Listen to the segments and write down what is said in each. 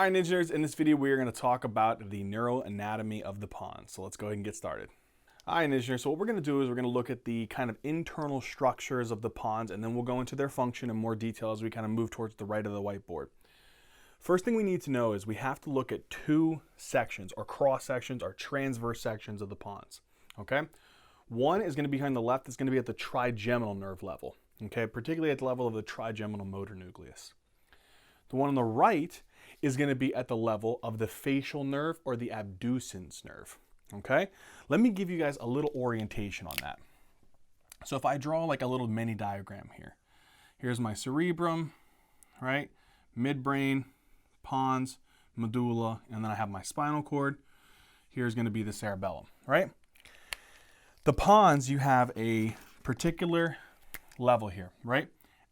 All right, Ninjas, in this video, we are going to talk about the neuroanatomy of the pons. So let's go ahead and get started. All right, Ninjas, so what we're going to do is we're going to look at the kind of internal structures of the pons, and then we'll go into their function in more detail as we kind of move towards the right of the whiteboard. First thing we need to know is we have to look at two sections, or cross sections, or transverse sections of the pons, okay? One is going to be here on the left. It's going to be at the trigeminal nerve level, okay? Particularly at the level of the trigeminal motor nucleus. The one on the right is going to be at the level of the facial nerve or the abducens nerve, okay? Let me give you guys a little orientation on that. So if I draw like a little mini diagram here, here's my cerebrum, right? Midbrain, pons, medulla, and then I have my spinal cord. Here's going to be the cerebellum, right? The pons, you have a particular level here, right?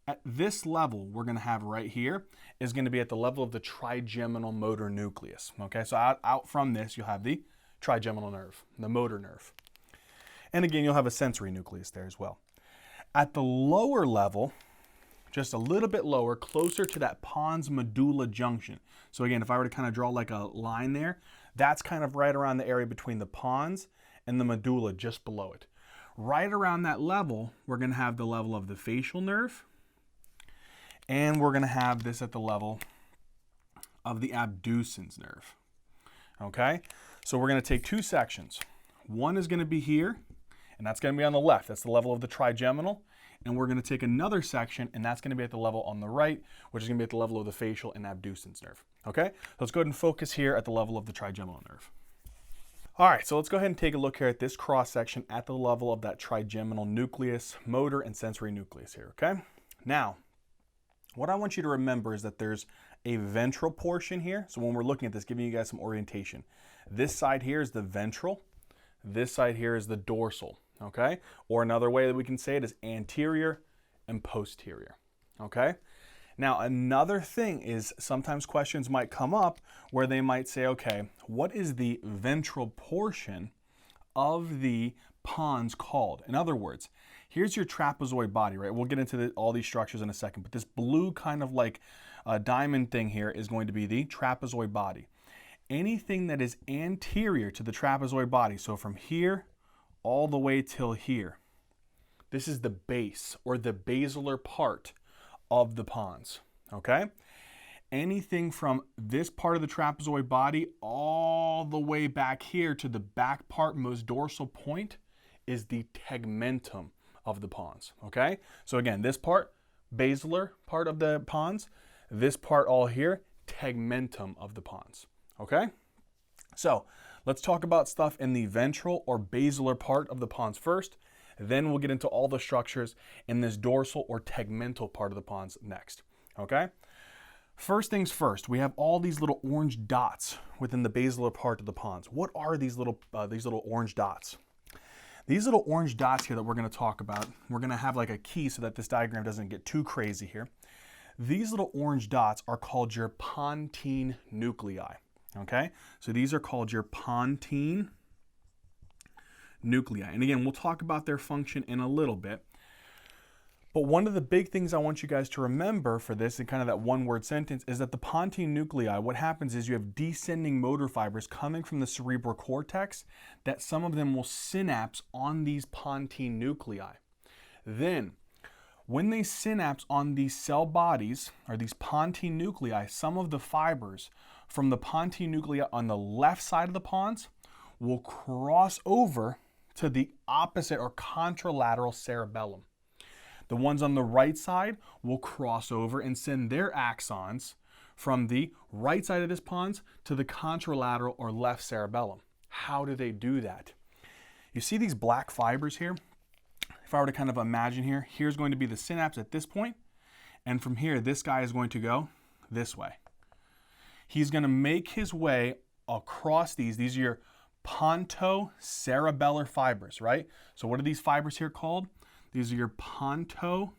At this level, we're going to have right here is going to be at the level of the trigeminal motor nucleus. Okay, so out from this, you'll have the trigeminal nerve, the motor nerve. And again, you'll have a sensory nucleus there as well. At the lower level, just a little bit lower, closer to that pons medulla junction. So again, if I were to kind of draw like a line there, that's kind of right around the area between the pons and the medulla just below it. Right around that level, we're going to have the level of the facial nerve. And we're going to have this at the level of the abducens nerve, okay? So we're going to take two sections. One is going to be here, and that's going to be on the left. That's the level of the trigeminal. And we're going to take another section, and that's going to be at the level on the right, which is going to be at the level of the facial and abducens nerve, okay? So let's go ahead and focus here at the level of the trigeminal nerve. All right, so let's go ahead and take a look here at this cross-section at the level of that trigeminal nucleus, motor and sensory nucleus here, okay? Now, what I want you to remember is that there's a ventral portion here. So when we're looking at this, giving you guys some orientation. This side here is the ventral. This side here is the dorsal, okay? Or another way that we can say it is anterior and posterior, okay? Now, another thing is sometimes questions might come up where they might say, okay, what is the ventral portion of the pons called? In other words, here's your trapezoid body, right? We'll get into all these structures in a second, but this blue kind of like diamond thing here is going to be the trapezoid body. Anything that is anterior to the trapezoid body, so from here all the way till here, this is the base or the basilar part of the pons, okay? Anything from this part of the trapezoid body all the way back here to the back part, most dorsal point, is the tegmentum of the pons, okay? So again, this part, basilar part of the pons, this part all here, tegmentum of the pons, okay? So let's talk about stuff in the ventral or basilar part of the pons first, then we'll get into all the structures in this dorsal or tegmental part of the pons next, okay? First things first, we have all these little orange dots within the basilar part of the pons. What are these little orange dots? These little orange dots here that we're going to talk about, we're going to have like a key so that this diagram doesn't get too crazy here. These little orange dots are called your Pontine nuclei, okay? So these are called your Pontine nuclei. And again, we'll talk about their function in a little bit. But one of the big things I want you guys to remember for this, and kind of that one-word sentence, is that the Pontine nuclei, what happens is you have descending motor fibers coming from the cerebral cortex that some of them will synapse on these Pontine nuclei. Then, when they synapse on these cell bodies, or these Pontine nuclei, some of the fibers from the Pontine nuclei on the left side of the pons will cross over to the opposite or contralateral cerebellum. The ones on the right side will cross over and send their axons from the right side of this pons to the contralateral or left cerebellum. How do they do that? You see these black fibers here? If I were to kind of imagine here, here's going to be the synapse at this point, and from here, this guy is going to go this way. He's going to make his way across these. These are your pontocerebellar fibers, right? So what are these fibers here called? These are your pontocerebellar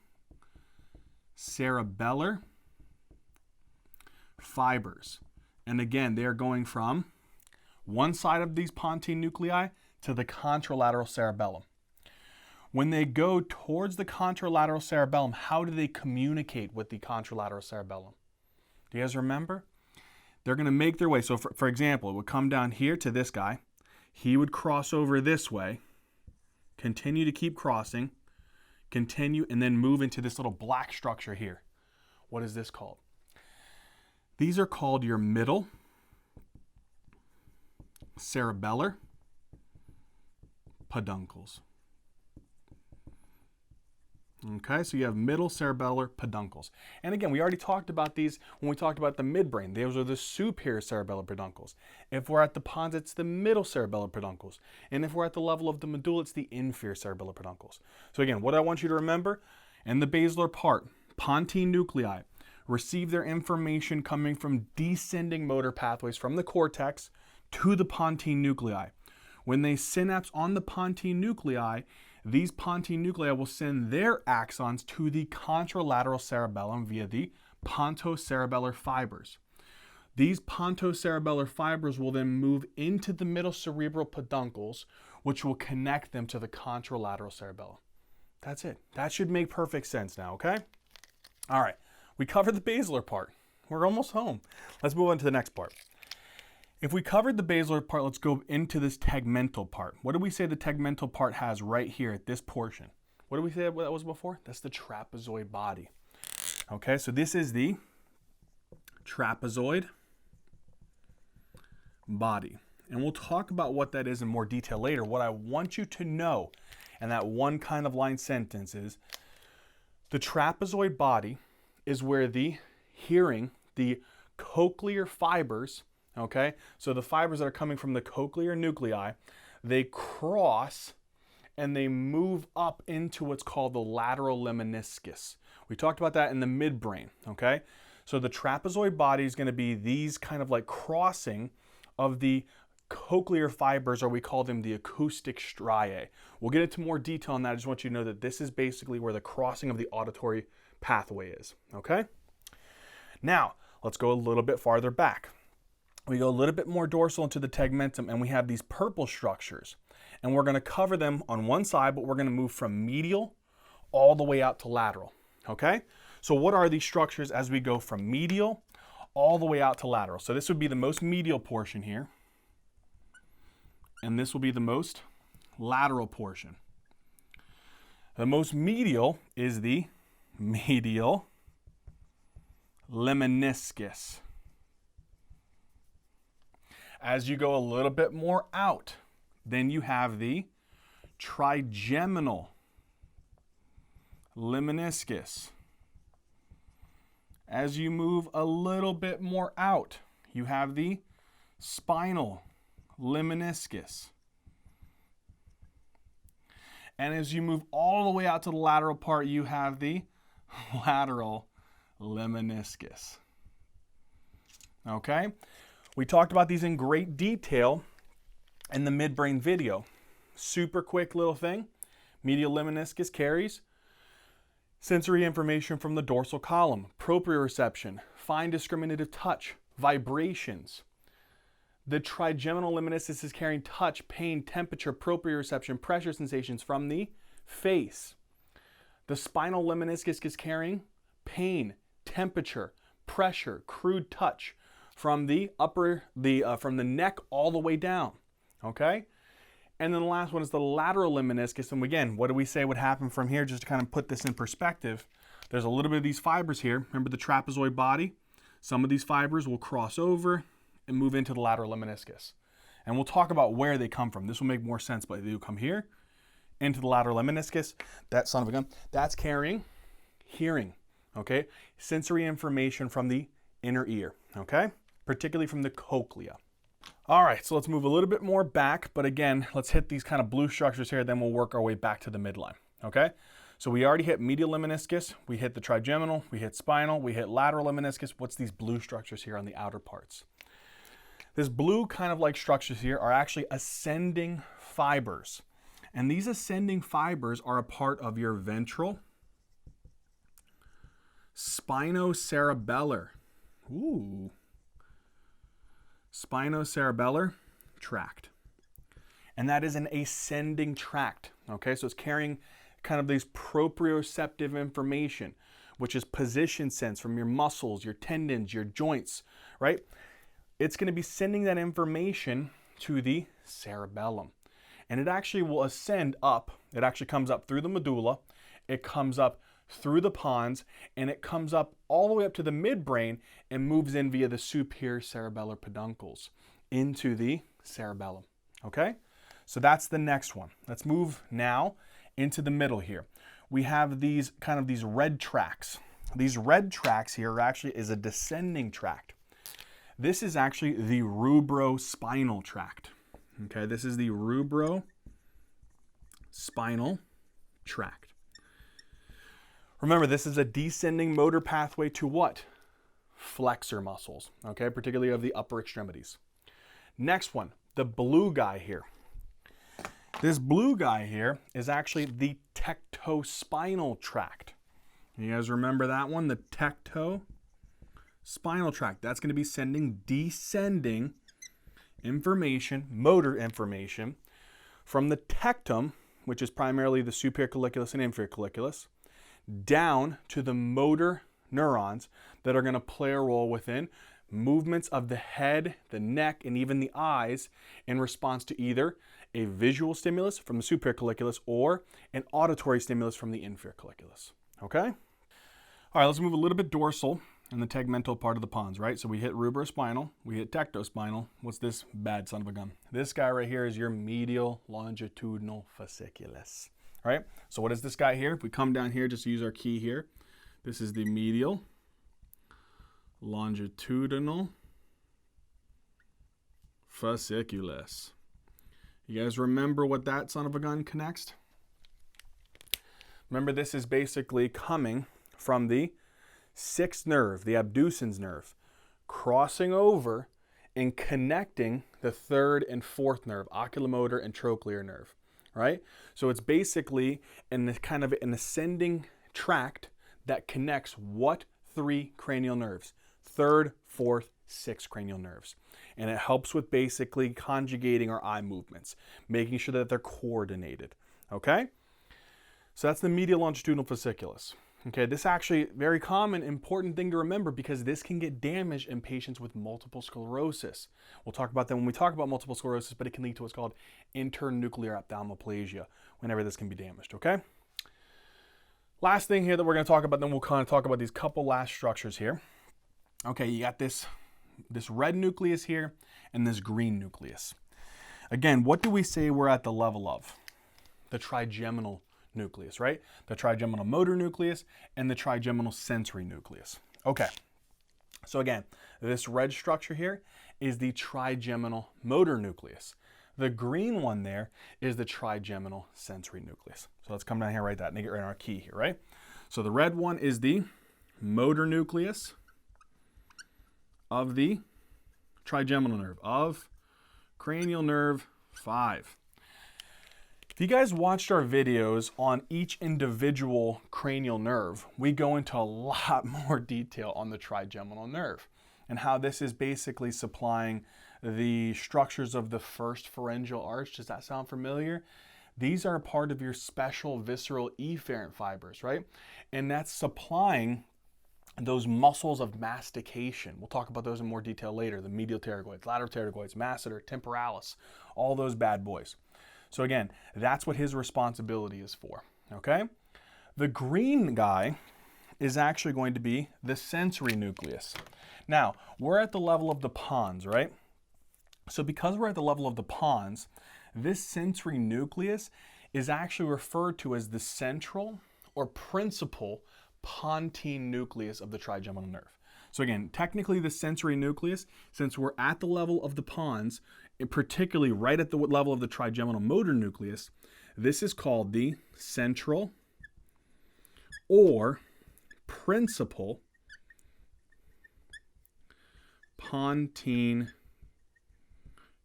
fibers. And again, they're going from one side of these Pontine nuclei to the contralateral cerebellum. When they go towards the contralateral cerebellum, how do they communicate with the contralateral cerebellum? Do you guys remember? they're going to make their way. So for example, it would come down here to this guy. He would cross over this way, continue to keep crossing, continue, and then move into this little black structure here. What is this called? These are called your middle cerebellar peduncles. Okay, so you have middle cerebellar peduncles. And again, we already talked about these when we talked about the midbrain. Those are the superior cerebellar peduncles. If we're at the pons, it's the middle cerebellar peduncles. And if we're at the level of the medulla, it's the inferior cerebellar peduncles. So again, what I want you to remember, in the basilar part, Pontine nuclei receive their information coming from descending motor pathways from the cortex to the Pontine nuclei. When they synapse on the Pontine nuclei, these Pontine nuclei will send their axons to the contralateral cerebellum via the pontocerebellar fibers. These pontocerebellar fibers will then move into the middle cerebral peduncles, which will connect them to the contralateral cerebellum. That's it. That should make perfect sense now, okay? All right, we covered the basilar part. We're almost home. Let's move on to the next part. If we covered the basilar part, let's go into this tegmental part. What did we say the tegmental part has right here at this portion? What did we say that was before? That's the trapezoid body. Okay, so this is the trapezoid body. And we'll talk about what that is in more detail later. What I want you to know, and that one kind of line sentence is, the trapezoid body is where the cochlear fibers, okay, so the fibers that are coming from the cochlear nuclei, they cross and they move up into what's called the lateral luminiscus. We talked about that in the midbrain, okay? So the trapezoid body is going to be these kind of like crossing of the cochlear fibers, or we call them the acoustic striae. We'll get into more detail on that. I just want you to know that this is basically where the crossing of the auditory pathway is, okay? Now, let's go a little bit farther back. We go a little bit more dorsal into the tegmentum, and we have these purple structures. And we're going to cover them on one side, but we're going to move from medial all the way out to lateral, okay? So what are these structures as we go from medial all the way out to lateral? So this would be the most medial portion here, and this will be the most lateral portion. The most medial is the medial luminiscus. As you go a little bit more out, then you have the trigeminal luminiscus. As you move a little bit more out, you have the spinal luminiscus. And as you move all the way out to the lateral part, you have the lateral luminiscus. Okay? We talked about these in great detail in the midbrain video. Super quick little thing. Medial luminiscus carries sensory information from the dorsal column, proprioception, fine discriminative touch, vibrations. The trigeminal luminiscus is carrying touch, pain, temperature, proprioception, pressure sensations from the face. The spinal luminiscus is carrying pain, temperature, pressure, crude touch from the from the neck all the way down, okay? And then the last one is the lateral luminiscus. And again, what do we say would happen from here? Just to kind of put this in perspective, there's a little bit of these fibers here. Remember the trapezoid body? Some of these fibers will cross over and move into the lateral luminiscus. And we'll talk about where they come from. This will make more sense, but they do come here into the lateral luminiscus. That son of a gun, that's carrying hearing, okay? Sensory information from the inner ear, okay? Particularly from the cochlea. All right, so let's move a little bit more back, but again, let's hit these kind of blue structures here, then we'll work our way back to the midline, okay? So we already hit medial luminiscus, we hit the trigeminal, we hit spinal, we hit lateral luminiscus. What's these blue structures here on the outer parts? This blue kind of like structures here are actually ascending fibers. And these ascending fibers are a part of your ventral spinocerebellar. Ooh. Spinocerebellar tract. And that is an ascending tract. Okay, so it's carrying kind of these proprioceptive information, which is position sense from your muscles, your tendons, your joints, right? it's going to be sending that information to the cerebellum. And it actually will ascend up. It actually comes up through the medulla. It comes up through the pons, and it comes up all the way up to the midbrain and moves in via the superior cerebellar peduncles into the cerebellum. Okay? So that's the next one. Let's move now into the middle here. We have these red tracts. These red tracts here actually is a descending tract. This is actually the rubrospinal tract. Okay, this is the rubrospinal tract. Remember, this is a descending motor pathway to what? Flexor muscles, okay, particularly of the upper extremities. Next one, the blue guy here. This blue guy here is actually the tectospinal tract. You guys remember that one? The tectospinal tract. That's going to be sending descending information, motor information, from the tectum, which is primarily the superior colliculus and inferior colliculus, down to the motor neurons that are going to play a role within movements of the head, the neck, and even the eyes in response to either a visual stimulus from the superior colliculus or an auditory stimulus from the inferior colliculus. Okay? All right, let's move a little bit dorsal in the tegmental part of the pons, right? So we hit rubrospinal, we hit tectospinal. What's this bad son of a gun? This guy right here is your medial longitudinal fasciculus. All right, so what is this guy here? If we come down here, just use our key here. This is the medial longitudinal fasciculus. You guys remember what that son of a gun connects? Remember, this is basically coming from the sixth nerve, the abducens nerve, crossing over and connecting the third and fourth nerve, oculomotor and trochlear nerve. Right? So it's basically an ascending tract that connects what three cranial nerves? Third, fourth, sixth cranial nerves. And it helps with basically conjugating our eye movements, making sure that they're coordinated. Okay? So that's the medial longitudinal fasciculus. Okay, this actually very common, important thing to remember because this can get damaged in patients with multiple sclerosis. We'll talk about that when we talk about multiple sclerosis, but it can lead to what's called internuclear ophthalmoplegia whenever this can be damaged, okay? Last thing here that we're going to talk about, then we'll kind of talk about these couple last structures here. Okay, you got this red nucleus here and this green nucleus. Again, what do we say we're at the level of? The trigeminal nucleus, right? The trigeminal motor nucleus and the trigeminal sensory nucleus. Okay, so again, this red structure here is the trigeminal motor nucleus. The green one there is the trigeminal sensory nucleus. So let's come down here, write that, and get right on our key here, right? So the red one is the motor nucleus of the trigeminal nerve, of cranial nerve 5. If you guys watched our videos on each individual cranial nerve, we go into a lot more detail on the trigeminal nerve and how this is basically supplying the structures of the first pharyngeal arch. Does that sound familiar? These are a part of your special visceral efferent fibers, right? And that's supplying those muscles of mastication. We'll talk about those in more detail later. The medial pterygoids, lateral pterygoids, masseter, temporalis, all those bad boys. So again, that's what his responsibility is for, okay? The green guy is actually going to be the sensory nucleus. Now, we're at the level of the pons, right? So because we're at the level of the pons, this sensory nucleus is actually referred to as the central or principal Pontine Nucleus of the trigeminal nerve. So again, technically the sensory nucleus, since we're at the level of the pons, and particularly right at the level of the trigeminal motor nucleus, this is called the central or principal Pontine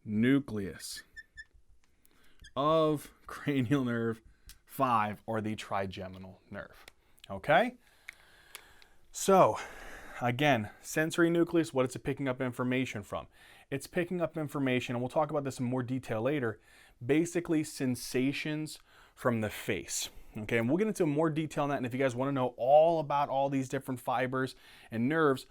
Nucleus of cranial nerve 5 or the trigeminal nerve. Okay? So, again, sensory nucleus, what is it picking up information from? It's picking up information, and we'll talk about this in more detail later, basically sensations from the face. Okay, and we'll get into more detail on that, and if you guys want to know all about all these different fibers and nerves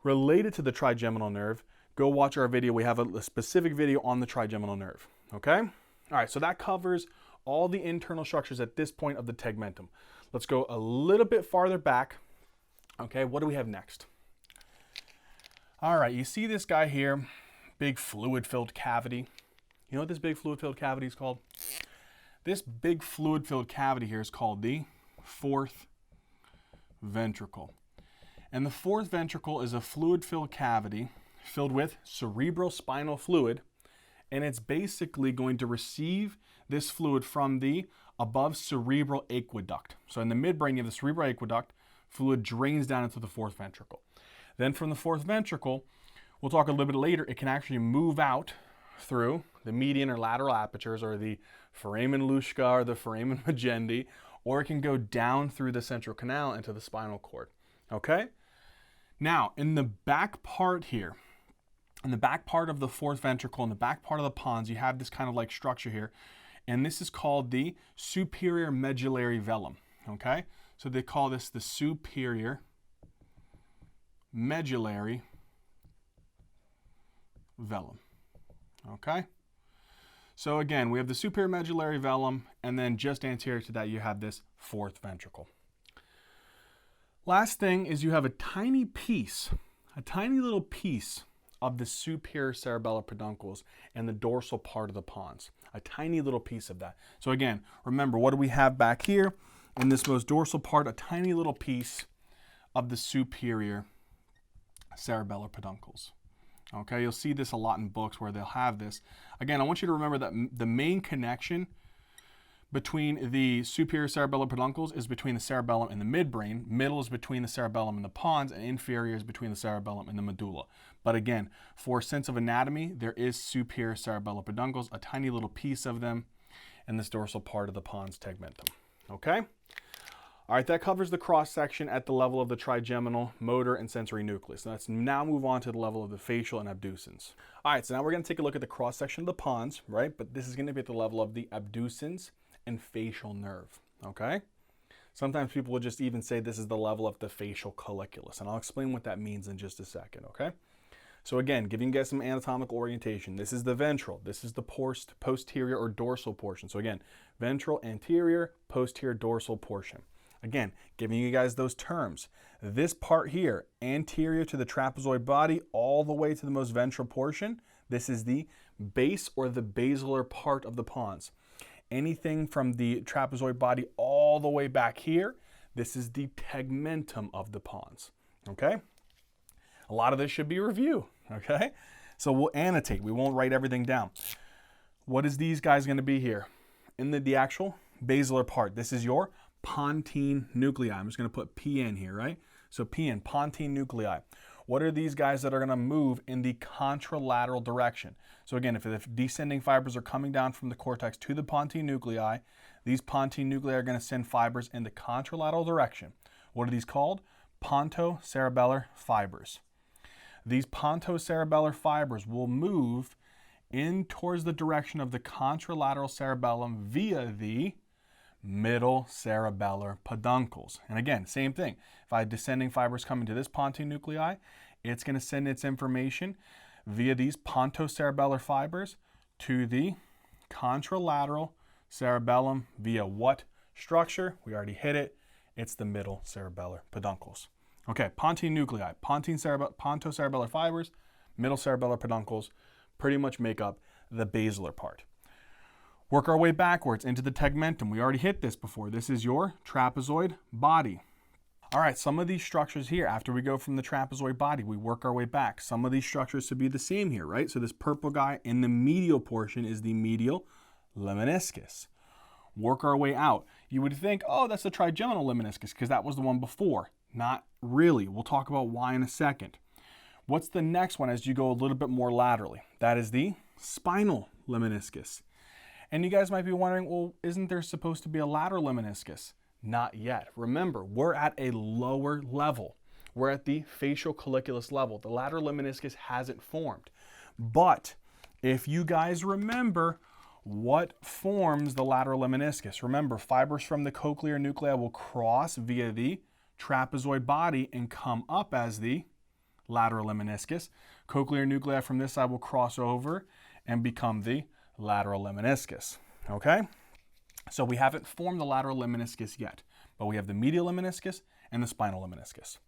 related to the trigeminal nerve, go watch our video. We have a specific video on the trigeminal nerve, okay? All right, so that covers all the internal structures at this point of the tegmentum. Let's go a little bit farther back. Okay, what do we have next? All right, you see this guy here, big fluid-filled cavity. You know what this big fluid-filled cavity is called? This big fluid-filled cavity here is called the fourth ventricle. And the fourth ventricle is a fluid-filled cavity filled with cerebrospinal fluid, and it's basically going to receive this fluid from the above cerebral aqueduct. So in the midbrain, you have the cerebral aqueduct, fluid drains down into the fourth ventricle. Then from the fourth ventricle, we'll talk a little bit later, it can actually move out through the median or lateral apertures, or the foramen lucca or the foramen magendi, or it can go down through the central canal into the spinal cord. Okay? Now, in the back part here, in the back part of the fourth ventricle, in the back part of the pons, you have this kind of like structure here, and this is called the superior medullary velum. Okay? So they call this the superior medullary velum. Okay? So again, we have the superior medullary velum, and then just anterior to that, you have this fourth ventricle. Last thing is you have a tiny piece, a tiny little piece of the superior cerebellar peduncles and the dorsal part of the pons. A tiny little piece of that. So again, remember, what do we have back here? In this most dorsal part, a tiny little piece of the superior cerebellar peduncles. Okay, you'll see this a lot in books where they'll have this. Again, I want you to remember that the main connection between the superior cerebellar peduncles is between the cerebellum and the midbrain. Middle is between the cerebellum and the pons, and inferior is between the cerebellum and the medulla. But again, for sense of anatomy, there is superior cerebellar peduncles, a tiny little piece of them, in this dorsal part of the pons tegmentum. Okay? All right, that covers the cross-section at the level of the trigeminal, motor, and sensory nucleus. Let's now move on to the level of the facial and abducens. All right, so now we're going to take a look at the cross-section of the pons, right? But this is going to be at the level of the abducens and facial nerve, okay? Sometimes people will just even say this is the level of the facialcolliculus, and I'll explain what that means in just a second, okay? So again, giving you guys some anatomical orientation. This is the ventral. This is the posterior or dorsal portion. So again, ventral, anterior, posterior, dorsal portion. Again, giving you guys those terms. This part here, anterior to the trapezoid body, all the way to the most ventral portion, this is the base or the basilar part of the pons. Anything from the trapezoid body all the way back here, this is the tegmentum of the pons. Okay? A lot of this should be review. Okay? So we'll annotate. We won't write everything down. What is these guys going to be here? In the actual basilar part, this is your Pontine nuclei. I'm just going to put PN here, right? So PN, Pontine nuclei. What are these guys that are going to move in the contralateral direction? So again, if the descending fibers are coming down from the cortex to the Pontine nuclei, these Pontine nuclei are going to send fibers in the contralateral direction. What are these called? Pontocerebellar fibers. These pontocerebellar fibers will move in towards the direction of the contralateral cerebellum via the middle cerebellar peduncles. And again, same thing. If I have descending fibers coming to this Pontine nuclei, it's going to send its information via these pontocerebellar fibers to the contralateral cerebellum via what structure? We already hit it. It's the middle cerebellar peduncles. Okay, Pontine nuclei, pontocerebellar fibers, middle cerebellar peduncles pretty much make up the basilar part. Work our way backwards into the tegmentum. We already hit this before. This is your trapezoid body. All right, some of these structures here, after we go from the trapezoid body, we work our way back. Some of these structures should be the same here, right? So this purple guy in the medial portion is the medial luminiscus. Work our way out. You would think, oh, that's the trigeminal luminiscus because that was the one before. Not really. We'll talk about why in a second. What's the next one as you go a little bit more laterally? That is the spinal luminiscus. And you guys might be wondering, well, isn't there supposed to be a lateral luminiscus? Not yet. Remember, we're at a lower level. We're at the facialcolliculus level. The lateral luminiscus hasn't formed. But if you guys remember, what forms the lateral luminiscus? Remember, fibers from the cochlear nuclei will cross via the trapezoid body and come up as the lateral luminiscus. Cochlear nuclei from this side will cross over and become the lateral luminiscus. Okay? So we haven't formed the lateral luminiscus yet, but we have the medial luminiscus and the spinal luminiscus.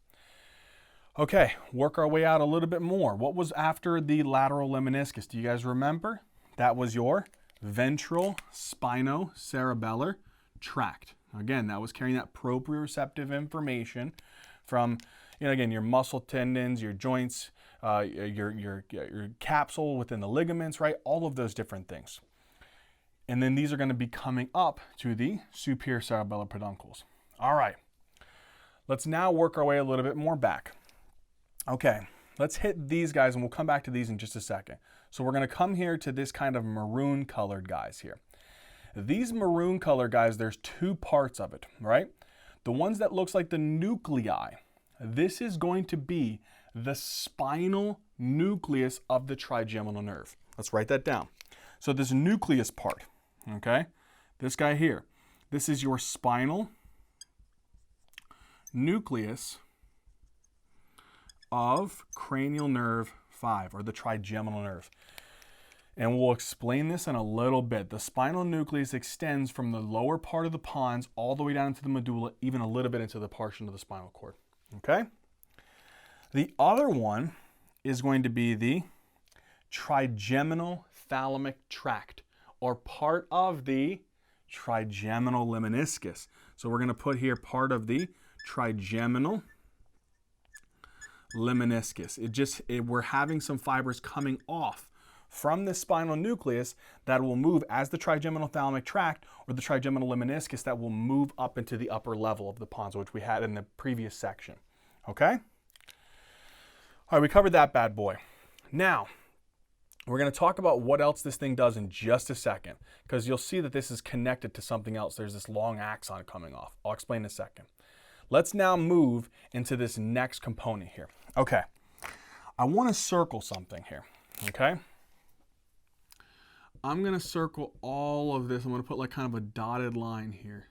Okay, work our way out a little bit more. What was after the lateral luminiscus? Do you guys remember? That was your ventral spinocerebellar tract. Again, that was carrying that proprioceptive information from, again, your muscle tendons, your joints, your capsule within the ligaments, right? All of those different things. And then these are going to be coming up to the superior cerebellar peduncles. All right, let's now work our way a little bit more back. Okay, let's hit these guys, and we'll come back to these in just a second. So we're going to come here to this kind of maroon colored guys here. These maroon colored guys, there's two parts of it, right? The ones that looks like the nuclei, this is going to be the spinal nucleus of the trigeminal nerve. Let's write that down. So this nucleus part, okay, this guy here, this is your spinal nucleus of cranial nerve 5, or the trigeminal nerve. And we'll explain this in a little bit. The spinal nucleus extends from the lower part of the pons all the way down into the medulla, even a little bit into the portion of the spinal cord. Okay? The other one is going to be the trigeminal thalamic tract, or part of the trigeminal luminiscus. So we're going to put here part of the trigeminal luminiscus. We're having some fibers coming off from the spinal nucleus that will move as the trigeminal thalamic tract, or the trigeminal luminiscus, that will move up into the upper level of the pons, which we had in the previous section. Okay? All right, we covered that bad boy. Now, we're going to talk about what else this thing does in just a second, because you'll see that this is connected to something else. There's this long axon coming off. I'll explain in a second. Let's now move into this next component here. Okay, I want to circle something here, okay? I'm going to circle all of this. I'm going to put like kind of a dotted line here.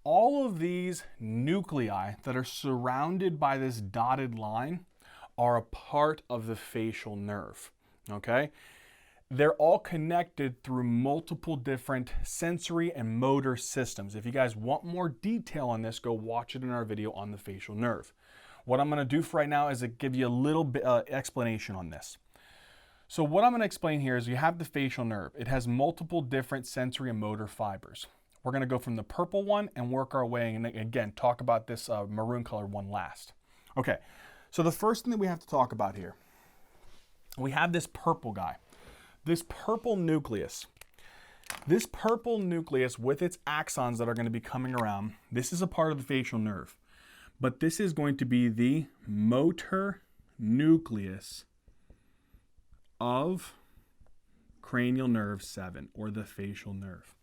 All of these nuclei that are surrounded by this dotted line are a part of the facial nerve, okay? They're all connected through multiple different sensory and motor systems. If you guys want more detail on this, go watch it in our video on the facial nerve. What I'm going to do for right now is give you a little bit explanation on this. So what I'm going to explain here is you have the facial nerve. It has multiple different sensory and motor fibers. We're going to go from the purple one and work our way, and again, talk about this maroon colored one last. Okay, so the first thing that we have to talk about here, we have this purple guy. This purple nucleus with its axons that are going to be coming around, this is a part of the facial nerve. But this is going to be the motor nucleus of cranial nerve 7, or the facial nerve.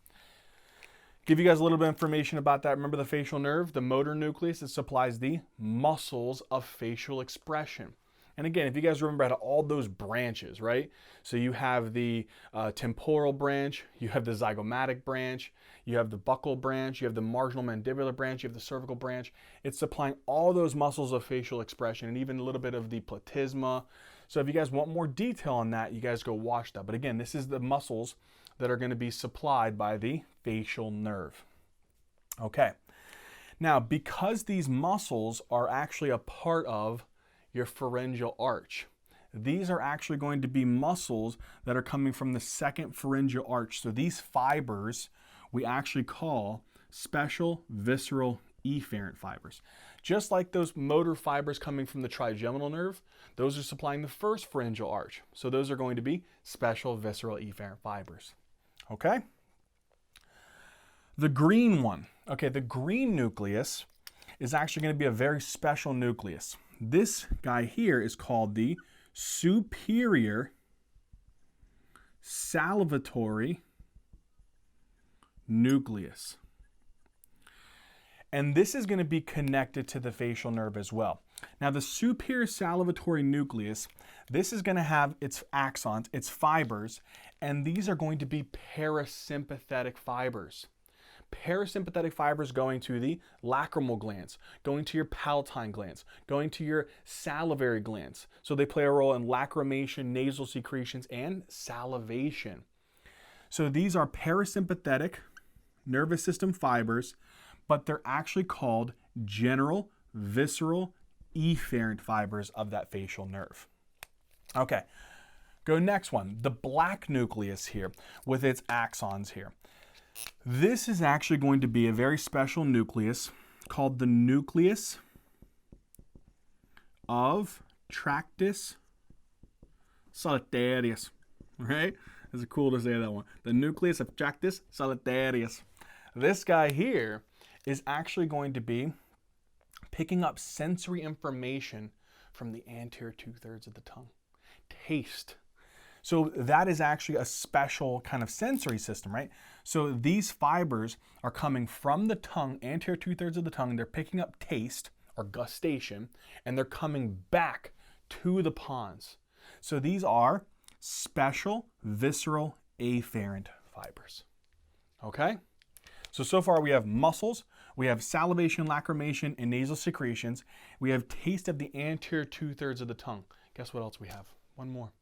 Give you guys a little bit of information about that. Remember the facial nerve, the motor nucleus, it supplies the muscles of facial expression. And again, if you guys remember, I had all those branches, right? So you have the temporal branch, you have the zygomatic branch, you have the buccal branch, you have the marginal mandibular branch, you have the cervical branch. It's supplying all those muscles of facial expression, and even a little bit of the platysma. So if you guys want more detail on that, you guys go watch that. But again, this is the muscles that are going to be supplied by the facial nerve. Okay. Now, because these muscles are actually a part of your pharyngeal arch, these are actually going to be muscles that are coming from the second pharyngeal arch. So these fibers we actually call special visceral efferent fibers. Just like those motor fibers coming from the trigeminal nerve, those are supplying the first pharyngeal arch. So those are going to be special visceral efferent fibers. Okay? The green one. Okay, the green nucleus is actually going to be a very special nucleus. This guy here is called the superior salivatory nucleus. And this is going to be connected to the facial nerve as well. Now, the superior salivatory nucleus, this is going to have its axons, its fibers, and these are going to be parasympathetic fibers. parasympathetic fibers going to the lacrimal glands, going to your palatine glands, going to your salivary glands. So they play a role in lacrimation, nasal secretions, and salivation. So these are parasympathetic nervous system fibers, but they're actually called general, visceral, efferent fibers of that facial nerve. Okay, go next one, the black nucleus here with its axons here. This is actually going to be a very special nucleus called the nucleus of tractus solitarius, right? It's cool to say that one. The nucleus of tractus solitarius. This guy here is actually going to be picking up sensory information from the anterior 2/3 of the tongue. Taste. So that is actually a special kind of sensory system, right? So these fibers are coming from the tongue, anterior 2/3 of the tongue. They're picking up taste or gustation, and they're coming back to the pons. So these are special visceral afferent fibers. Okay? So far we have muscles, we have salivation, lacrimation, and nasal secretions. We have taste of the anterior 2/3 of the tongue. Guess what else we have? One more.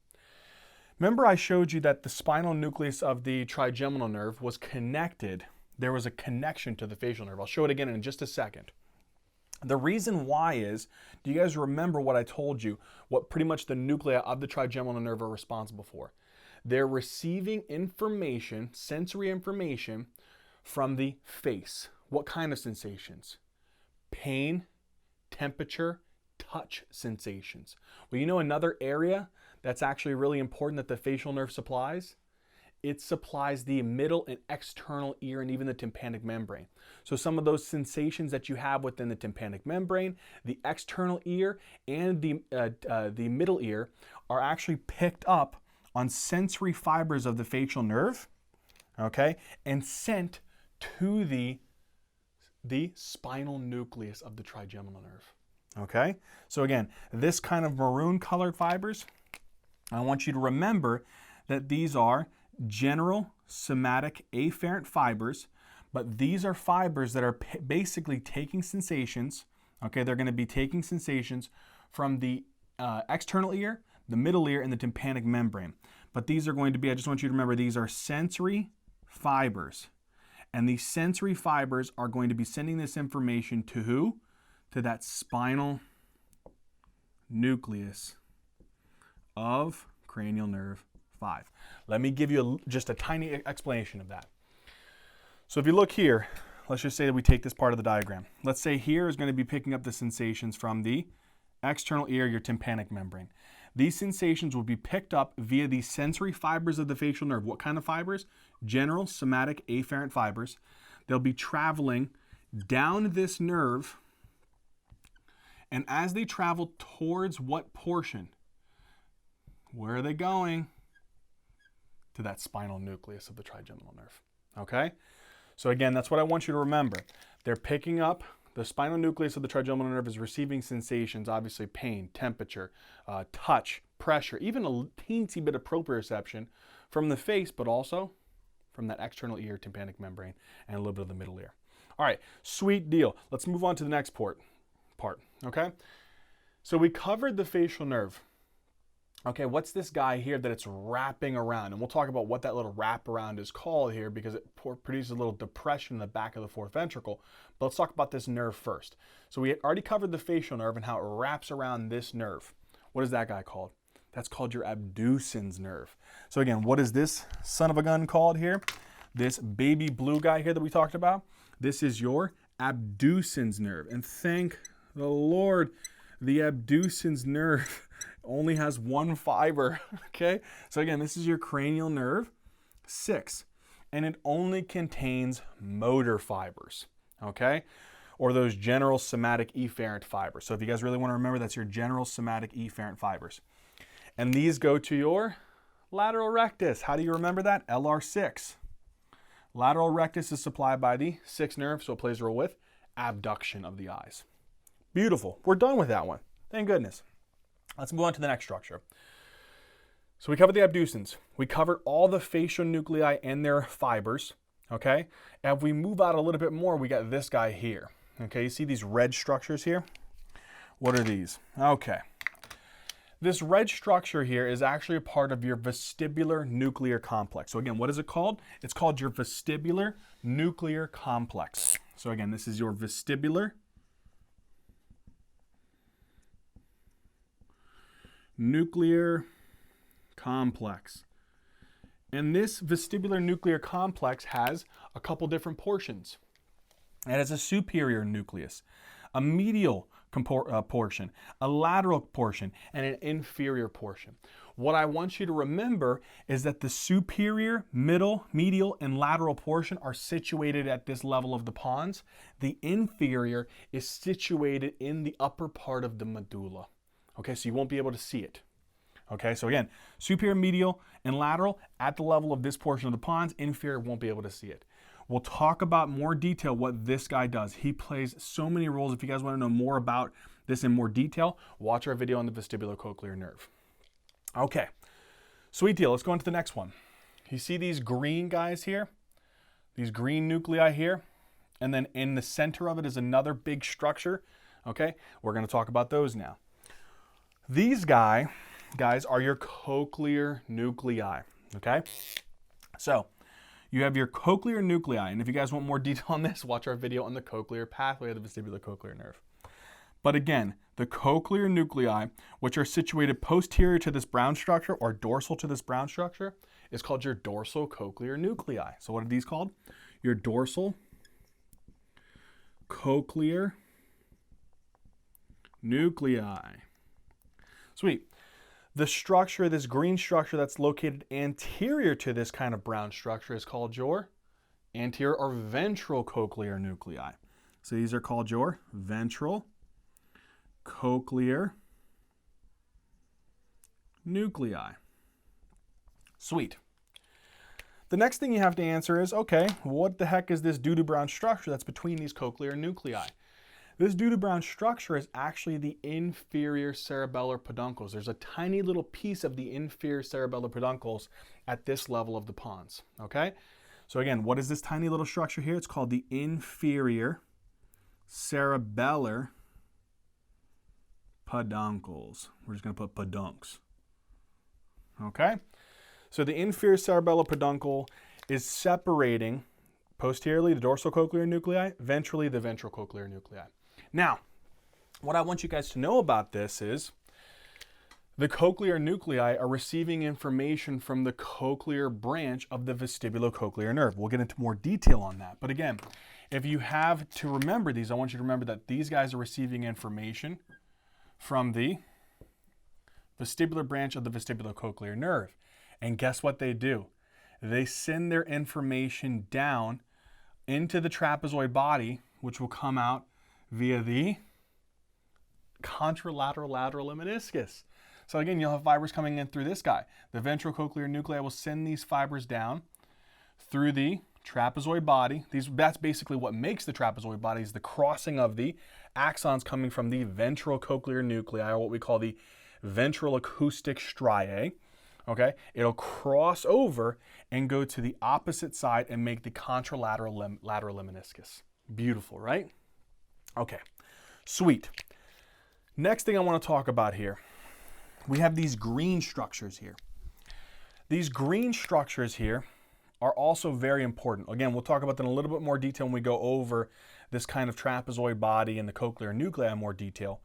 Remember I showed you that the spinal nucleus of the trigeminal nerve was connected. There was a connection to the facial nerve. I'll show it again in just a second. The reason why is, do you guys remember what I told you, what pretty much the nuclei of the trigeminal nerve are responsible for? They're receiving information, sensory information, from the face. What kind of sensations? Pain, temperature, touch sensations. Well, you know another area that's actually really important that the facial nerve supplies? It supplies the middle and external ear and even the tympanic membrane. So some of those sensations that you have within the tympanic membrane, the external ear, and the middle ear are actually picked up on sensory fibers of the facial nerve, okay, and sent to the spinal nucleus of the trigeminal nerve. Okay, so again, this kind of maroon colored fibers, I want you to remember that these are general somatic afferent fibers, but these are fibers that are basically taking sensations, okay, they're going to be taking sensations from the external ear, the middle ear, and the tympanic membrane. But these are going to be, I just want you to remember, these are sensory fibers. And these sensory fibers are going to be sending this information to who? To that spinal nucleus of cranial nerve 5. Let me give you just a tiny explanation of that. So if you look here, let's just say that we take this part of the diagram. Let's say here is going to be picking up the sensations from the external ear, your tympanic membrane. These sensations will be picked up via the sensory fibers of the facial nerve. What kind of fibers? General somatic afferent fibers. They'll be traveling down this nerve, and as they travel towards what portion? Where are they going? To that spinal nucleus of the trigeminal nerve. Okay? So again, that's what I want you to remember. They're picking up, the spinal nucleus of the trigeminal nerve is receiving sensations, obviously pain, temperature, touch, pressure, even a teensy bit of proprioception from the face, but also from that external ear, tympanic membrane, and a little bit of the middle ear. All right, sweet deal. Let's move on to the next part, okay? So we covered the facial nerve. Okay, what's this guy here that it's wrapping around? And we'll talk about what that little wrap around is called here because it produces a little depression in the back of the fourth ventricle. But let's talk about this nerve first. So we already covered the facial nerve and how it wraps around this nerve. What is that guy called? That's called your abducens nerve. So again, what is this son of a gun called here? This baby blue guy here that we talked about? This is your abducens nerve. And thank the Lord, the abducens nerve only has one fiber, okay? So again, this is your cranial nerve 6, and it only contains motor fibers, okay? Or those general somatic efferent fibers. So if you guys really want to remember, that's your general somatic efferent fibers. And these go to your lateral rectus. How do you remember that? LR6. Lateral rectus is supplied by the 6th nerve, so it plays a role with abduction of the eyes. Beautiful. We're done with that one. Thank goodness. Let's move on to the next structure. So we covered the abducens. We covered all the facial nuclei and their fibers. Okay? And if we move out a little bit more, we got this guy here. Okay, you see these red structures here? What are these? Okay. This red structure here is actually a part of your vestibular nuclear complex. So again, what is it called? It's called your vestibular nuclear complex. So again, this is your vestibular nuclear complex. And this vestibular nuclear complex has a couple different portions. It has a superior nucleus, a medial portion, a lateral portion, and an inferior portion. What I want you to remember is that the superior, middle, medial, and lateral portion are situated at this level of the pons. The inferior is situated in the upper part of the medulla. Okay, so you won't be able to see it. Okay, so again, superior, medial, and lateral at the level of this portion of the pons. Inferior won't be able to see it. We'll talk about more detail what this guy does. He plays so many roles. If you guys want to know more about this in more detail, watch our video on the vestibular nerve. Okay, sweet deal. Let's go into the next one. You see these green guys here? These green nuclei here? And then in the center of it is another big structure. Okay, we're going to talk about those now. These guys are your cochlear nuclei. Okay, so you have your cochlear nuclei, and if you guys want more detail on this, watch our video on the cochlear pathway of the vestibular nerve. But again, the cochlear nuclei, which are situated posterior to this brown structure or dorsal to this brown structure, is called your dorsal cochlear nuclei. So what are these called? Your dorsal cochlear nuclei. Sweet. The structure, this green structure that's located anterior to this kind of brown structure is called your anterior or ventral cochlear nuclei. So these are called your ventral cochlear nuclei. Sweet. The next thing you have to answer is, okay, what the heck is this doo-doo brown structure that's between these cochlear nuclei? This doo-doo brown structure is actually the inferior cerebellar peduncles. There's a tiny little piece of the inferior cerebellar peduncles at this level of the pons, okay? So again, what is this tiny little structure here? It's called the inferior cerebellar peduncles. We're just going to put peduncs, okay? So the inferior cerebellar peduncle is separating posteriorly the dorsal cochlear nuclei, ventrally the ventral cochlear nuclei. Now, what I want you guys to know about this is the cochlear nuclei are receiving information from the cochlear branch of the vestibulocochlear nerve. We'll get into more detail on that. But again, if you have to remember these, I want you to remember that these guys are receiving information from the vestibular branch of the vestibulocochlear nerve. And guess what they do? They send their information down into the trapezoid body, which will come out via the contralateral lateral luminiscus. So again, you'll have fibers coming in through this guy. The ventral cochlear nuclei will send these fibers down through the trapezoid body. That's basically what makes the trapezoid body, is the crossing of the axons coming from the ventral cochlear nuclei, or what we call the ventral acoustic striae. Okay, it'll cross over and go to the opposite side and make the contralateral lateral luminiscus. Beautiful, right? Okay, sweet. Next thing I want to talk about here, we have these green structures here. These green structures here are also very important. Again, we'll talk about them in a little bit more detail when we go over this kind of trapezoid body and the cochlear nuclei in more detail.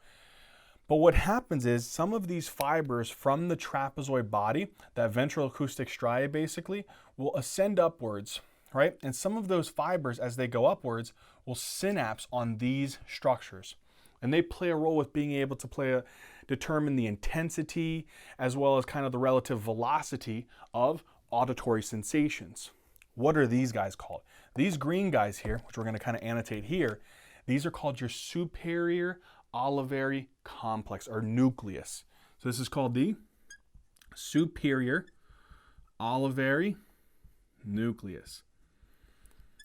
But what happens is some of these fibers from the trapezoid body, that ventral acoustic striae basically, will ascend upwards, right? And some of those fibers, as they go upwards, will synapse on these structures. And they play a role with being able to determine the intensity as well as kind of the relative velocity of auditory sensations. What are these guys called? These green guys here, which we're going to kind of annotate here, these are called your superior Olivary complex or nucleus. So this is called the superior Olivary nucleus.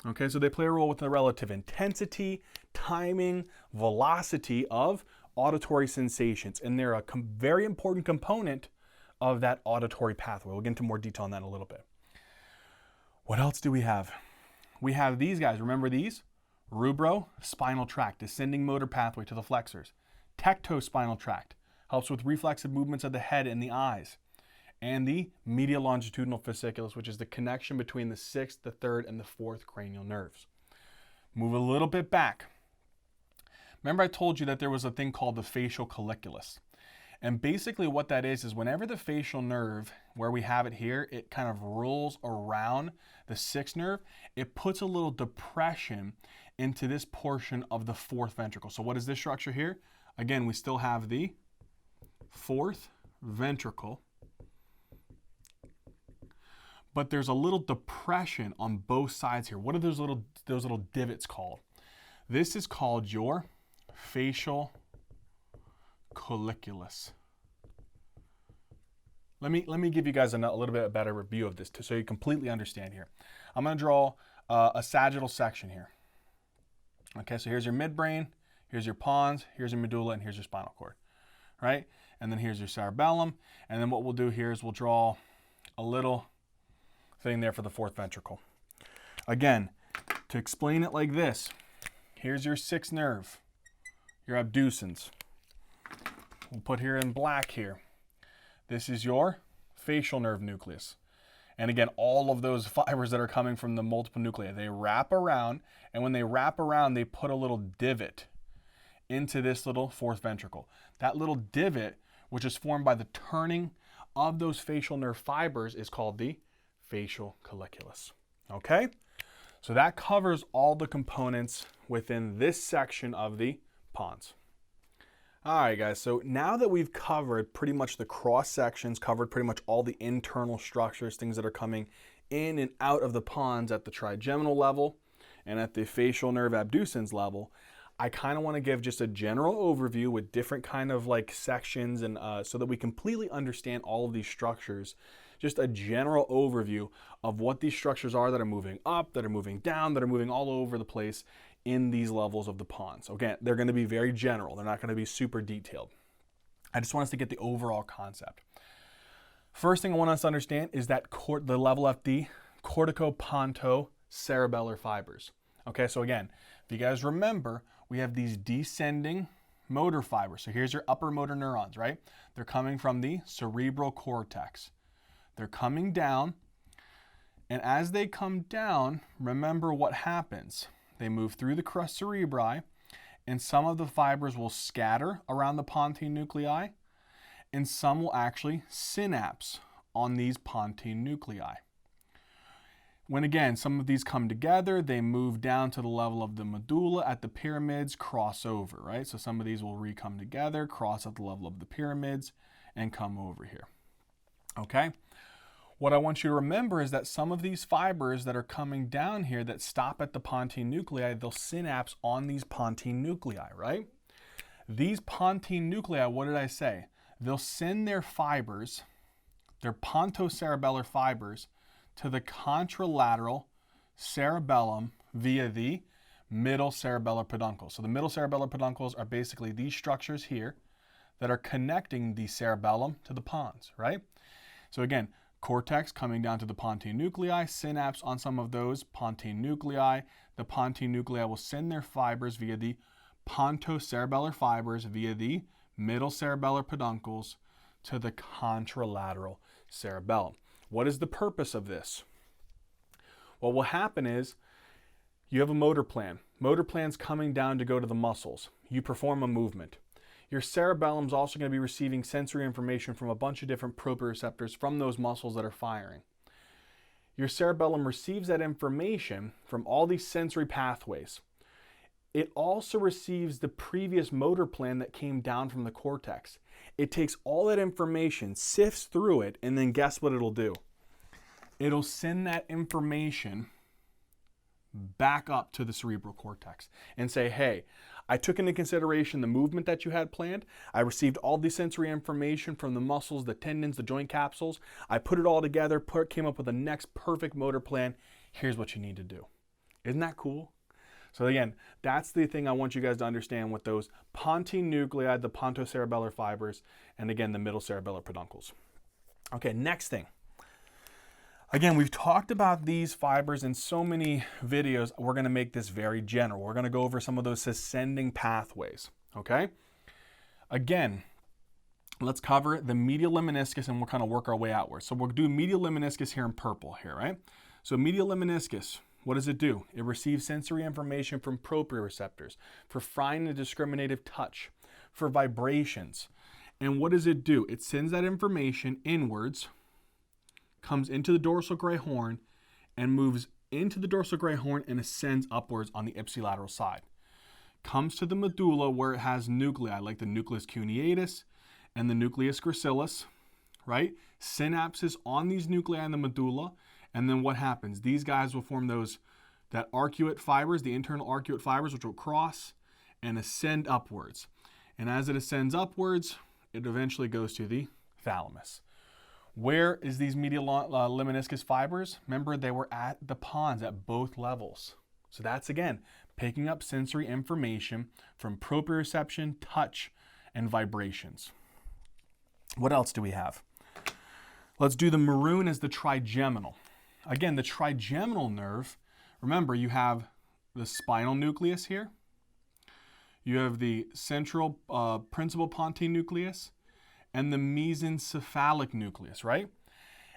Okay, so they play a role with the relative intensity, timing, velocity of auditory sensations, and they're a very important component of that auditory pathway. We'll get into more detail on that in a little bit. What else do we have? We have these guys, remember these? Rubrospinal tract, descending motor pathway to the flexors. Tectospinal tract, helps with reflexive movements of the head and the eyes. And the medial longitudinal fasciculus, which is the connection between the 6th, the 3rd, and the 4th cranial nerves. Move a little bit back. Remember I told you that there was a thing called the facialcolliculus. And basically what that is whenever the facial nerve, where we have it here, it kind of rolls around the 6th nerve, it puts a little depression into this portion of the 4th ventricle. So what is this structure here? Again, we still have the 4th ventricle, but there's a little depression on both sides here. What are those little divots called? This is called your facialcolliculus. Let me give you guys a little bit better review of this so you completely understand here. I'm going to draw a sagittal section here. Okay, so here's your midbrain, here's your pons, here's your medulla, and here's your spinal cord, right? And then here's your cerebellum. And then what we'll do here is we'll draw a little thing there for the 4th ventricle. Again, to explain it like this, here's your 6th nerve, your abducens. We'll put here in black here. This is your facial nerve nucleus. And again, all of those fibers that are coming from the multiple nuclei, they wrap around, and when they wrap around, they put a little divot into this little 4th ventricle. That little divot, which is formed by the turning of those facial nerve fibers, is called the facialcolliculus. Okay? So that covers all the components within this section of the pons. All right, guys, so now that we've covered pretty much the cross sections, covered pretty much all the internal structures, things that are coming in and out of the pons at the trigeminal level and at the facial nerve abducens level, I kind of want to give just a general overview with different kind of like sections, and so that we completely understand all of these structures, just a general overview of what these structures are that are moving up, that are moving down, that are moving all over the place in these levels of the pons. Again, they're going to be very general. They're not going to be super detailed. I just want us to get the overall concept. First thing I want us to understand is that the level of the corticopontocerebellar fibers. Okay, so again, if you guys remember, we have these descending motor fibers. So here's your upper motor neurons, right? They're coming from the cerebral cortex. They're coming down, and as they come down, remember what happens. They move through the crus cerebri, and some of the fibers will scatter around the Pontine nuclei, and some will actually synapse on these Pontine nuclei. When again, some of these come together, they move down to the level of the medulla at the pyramids, cross over, right? So some of these will re-come together, cross at the level of the pyramids, and come over here. Okay? What I want you to remember is that some of these fibers that are coming down here that stop at the Pontine nuclei, they'll synapse on these Pontine nuclei, right? These Pontine nuclei, what did I say? They'll send their fibers, their pontocerebellar fibers, to the contralateral cerebellum via the middle cerebellar peduncles. So the middle cerebellar peduncles are basically these structures here that are connecting the cerebellum to the pons, right? So again, cortex coming down to the Pontine nuclei, synapse on some of those Pontine nuclei. The Pontine nuclei will send their fibers via the pontocerebellar fibers via the middle cerebellar peduncles to the contralateral cerebellum. What is the purpose of this? What will happen is you have a motor plan. Motor plan's coming down to go to the muscles. You perform a movement. Your cerebellum is also going to be receiving sensory information from a bunch of different proprioceptors from those muscles that are firing. Your cerebellum receives that information from all these sensory pathways. It also receives the previous motor plan that came down from the cortex. It takes all that information, sifts through it, and then guess what it'll do? It'll send that information back up to the cerebral cortex and say, hey, I took into consideration the movement that you had planned. I received all the sensory information from the muscles, the tendons, the joint capsules. I put it all together, came up with the next perfect motor plan. Here's what you need to do. Isn't that cool? So again, that's the thing I want you guys to understand with those Pontine nuclei, the pontocerebellar fibers, and again, the middle cerebellar peduncles. Okay, next thing. Again, we've talked about these fibers in so many videos. We're going to make this very general. We're going to go over some of those ascending pathways, okay? Again, let's cover the medial luminiscus and we'll kind of work our way outwards. So we'll do medial luminiscus here in purple here, right? So medial luminiscus, what does it do? It receives sensory information from proprioceptors for fine and discriminative touch, for vibrations. And what does it do? It sends that information inwards, comes into the dorsal gray horn, and moves into the dorsal gray horn and ascends upwards on the ipsilateral side. Comes to the medulla where it has nuclei like the nucleus cuneatus and the nucleus gracilis, right? Synapses on these nuclei in the medulla, and then what happens? These guys will form that arcuate fibers, the internal arcuate fibers, which will cross and ascend upwards. And as it ascends upwards, it eventually goes to the thalamus. Where is these medial luminiscus fibers? Remember, they were at the pons at both levels. So that's, again, picking up sensory information from proprioception, touch, and vibrations. What else do we have? Let's do the maroon as the trigeminal. Again, the trigeminal nerve, remember, you have the spinal nucleus here. You have the central principal Pontine Nucleus and the mesencephalic nucleus, right?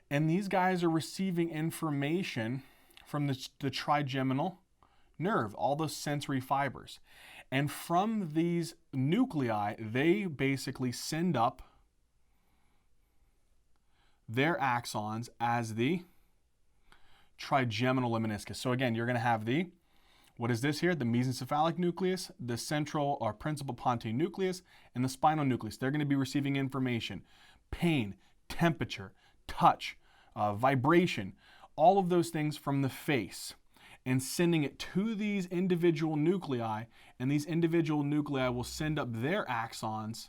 And these guys are receiving information from the trigeminal nerve, all those sensory fibers. And from these nuclei, they basically send up their axons as the trigeminal luminiscus. So again, you're going to have what is this here? The mesencephalic nucleus, the central or principal Pontine nucleus, and the spinal nucleus. They're going to be receiving information, pain, temperature, touch, vibration, all of those things from the face, and sending it to these individual nuclei, and these individual nuclei will send up their axons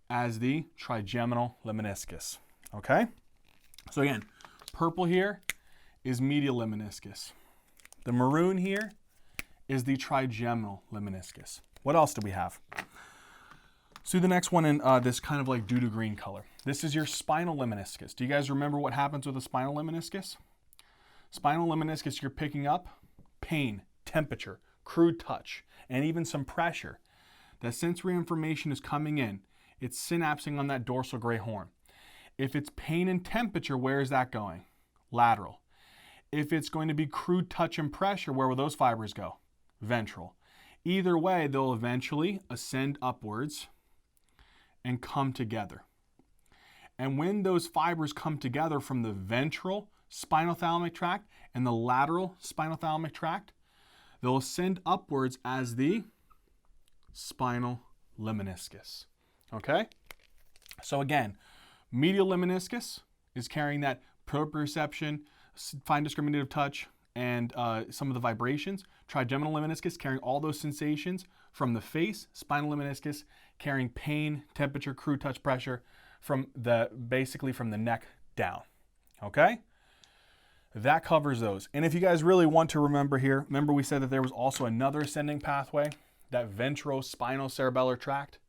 as the trigeminal luminiscus. Okay? So again, purple here is medial luminiscus. The maroon here is the trigeminal luminiscus. What else do we have? So the next one in this kind of like doo-doo green color. This is your spinal luminiscus. Do you guys remember what happens with a spinal luminiscus? Spinal luminiscus, you're picking up pain, temperature, crude touch, and even some pressure. That sensory information is coming in. It's synapsing on that dorsal gray horn. If it's pain and temperature, where is that going? Lateral. If it's going to be crude touch and pressure, where will those fibers go? Ventral. Either way, they'll eventually ascend upwards and come together. And when those fibers come together from the ventral spinal thalamic tract and the lateral spinal thalamic tract, they'll ascend upwards as the spinal luminiscus. Okay? So again, medial luminiscus is carrying that proprioception, fine discriminative touch, and some of the vibrations. Trigeminal luminiscus carrying all those sensations from the face. Spinal luminiscus carrying pain, temperature, crude touch, pressure basically from the neck down. Okay? That covers those. And if you guys really want to remember here, remember we said that there was also another ascending pathway, that ventrospinal cerebellar tract.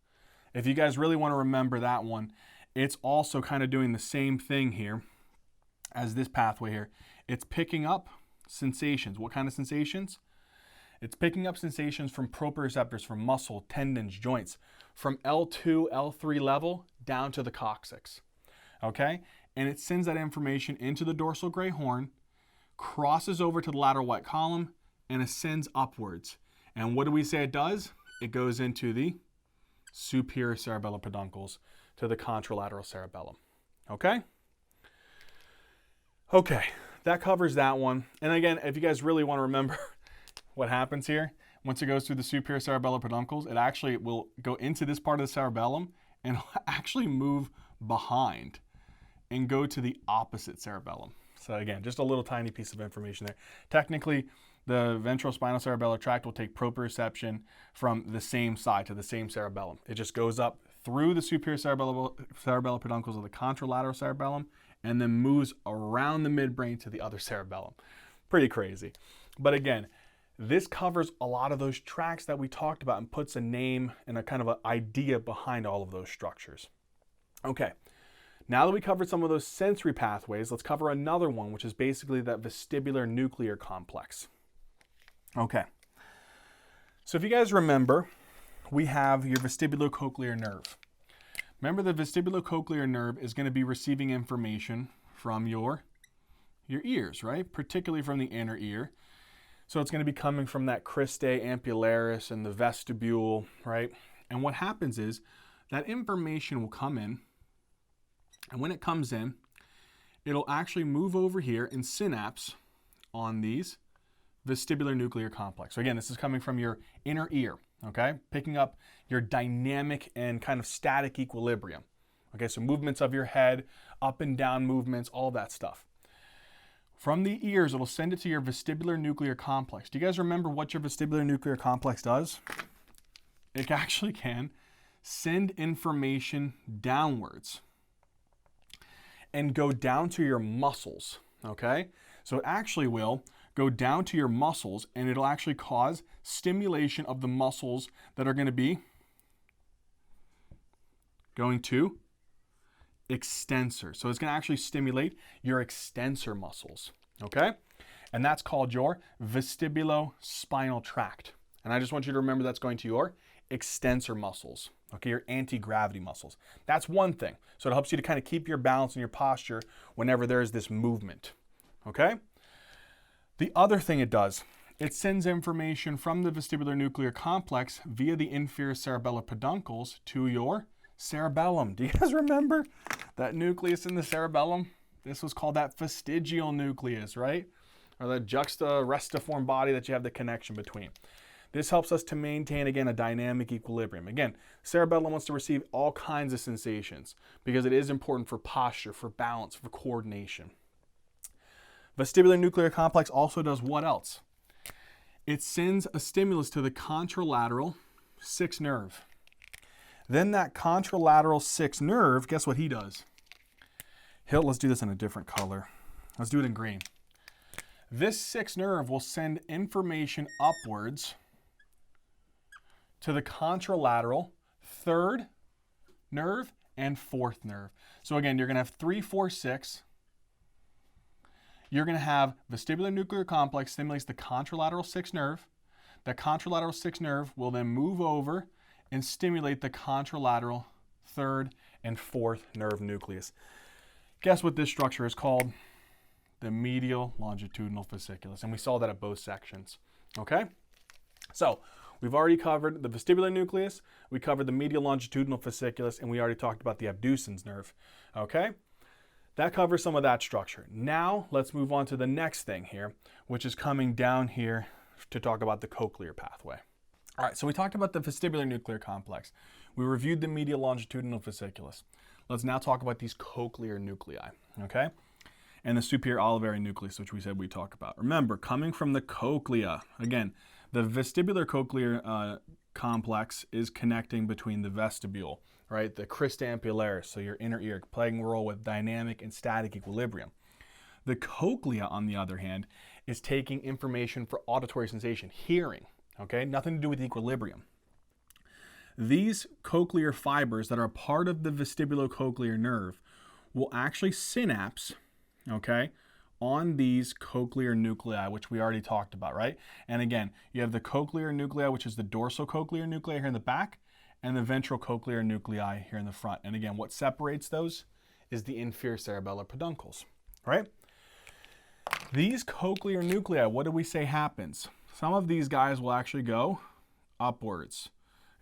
If you guys really want to remember that one, it's also kind of doing the same thing here as this pathway here. It's picking up sensations. What kind of sensations? It's picking up sensations from proprioceptors, from muscle, tendons, joints, from L2, L3 level down to the coccyx. Okay? And it sends that information into the dorsal gray horn, crosses over to the lateral white column, and ascends upwards. And what do we say it does? It goes into the superior cerebellar peduncles to the contralateral cerebellum. Okay? Okay, that covers that one. And again, if you guys really want to remember what happens here, once it goes through the superior cerebellar peduncles, it actually will go into this part of the cerebellum and actually move behind and go to the opposite cerebellum. So again, just a little tiny piece of information there. Technically, the ventral spinal cerebellar tract will take proprioception from the same side to the same cerebellum. It just goes up through the superior cerebellar peduncles of the contralateral cerebellum and then moves around the midbrain to the other cerebellum. Pretty crazy. But again, this covers a lot of those tracts that we talked about and puts a name and a kind of an idea behind all of those structures. Okay, Now that we covered some of those sensory pathways, let's cover another one, which is basically that vestibular nuclear complex. Okay. So if you guys remember, we have your vestibulocochlear nerve. Remember, the vestibulocochlear nerve is going to be receiving information from your ears, right? Particularly from the inner ear. So it's going to be coming from that cristae ampullaris and the vestibule, right? And what happens is that information will come in, and when it comes in, it'll actually move over here and synapse on these vestibular nuclear complex. So again, this is coming from your inner ear, okay? Picking up your dynamic and kind of static equilibrium. Okay, so movements of your head, up and down movements, all that stuff. From the ears, it'll send it to your vestibular nuclear complex. Do you guys remember what your vestibular nuclear complex does? It actually can send information downwards and go down to your muscles, okay? So it actually will go down to your muscles, and it'll actually cause stimulation of the muscles that are going to be going to extensor. So it's going to actually stimulate your extensor muscles, okay? And that's called your vestibulospinal tract. And I just want you to remember that's going to your extensor muscles, okay, your anti-gravity muscles. That's one thing. So it helps you to kind of keep your balance and your posture whenever there is this movement, okay? The other thing it does, it sends information from the vestibular nuclear complex via the inferior cerebellar peduncles to your cerebellum. Do you guys remember that nucleus in the cerebellum? This was called that vestigial nucleus, right? Or the juxta-restiform body that you have the connection between. This helps us to maintain, again, a dynamic equilibrium. Again, cerebellum wants to receive all kinds of sensations because it is important for posture, for balance, for coordination. Vestibular nuclear complex also does what else? It sends a stimulus to the contralateral sixth nerve. Then that contralateral sixth nerve, guess what he does? Let's do this in a different color. Let's do it in green. This sixth nerve will send information upwards to the contralateral third nerve and fourth nerve. So again, you're going to have 3, 4, 6. You're going to have vestibular nuclear complex stimulates the contralateral sixth nerve. The contralateral sixth nerve will then move over and stimulate the contralateral third and fourth nerve nucleus. Guess what this structure is called? The medial longitudinal fasciculus. And we saw that at both sections. Okay? So we've already covered the vestibular nucleus, we covered the medial longitudinal fasciculus, and we already talked about the abducens nerve. Okay? That covers some of that structure. Now let's move on to the next thing here, which is coming down here to talk about the cochlear pathway. All right, so we talked about the vestibular nuclear complex. We reviewed the medial longitudinal fasciculus. Let's now talk about these cochlear nuclei, okay? And the superior olivary nucleus, which we said we'd talk about. Remember, coming from the cochlea, again, the vestibular cochlear complex is connecting between the vestibule, right? The cristae ampullaris, so your inner ear, playing a role with dynamic and static equilibrium. The cochlea, on the other hand, is taking information for auditory sensation, hearing, okay? Nothing to do with equilibrium. These cochlear fibers that are part of the vestibulocochlear nerve will actually synapse, okay, on these cochlear nuclei, which we already talked about, right? And again, you have the cochlear nuclei, which is the dorsal cochlear nuclei here in the back, and the ventral cochlear nuclei here in the front. And again, what separates those is the inferior cerebellar peduncles, right? These cochlear nuclei, what do we say happens? Some of these guys will actually go upwards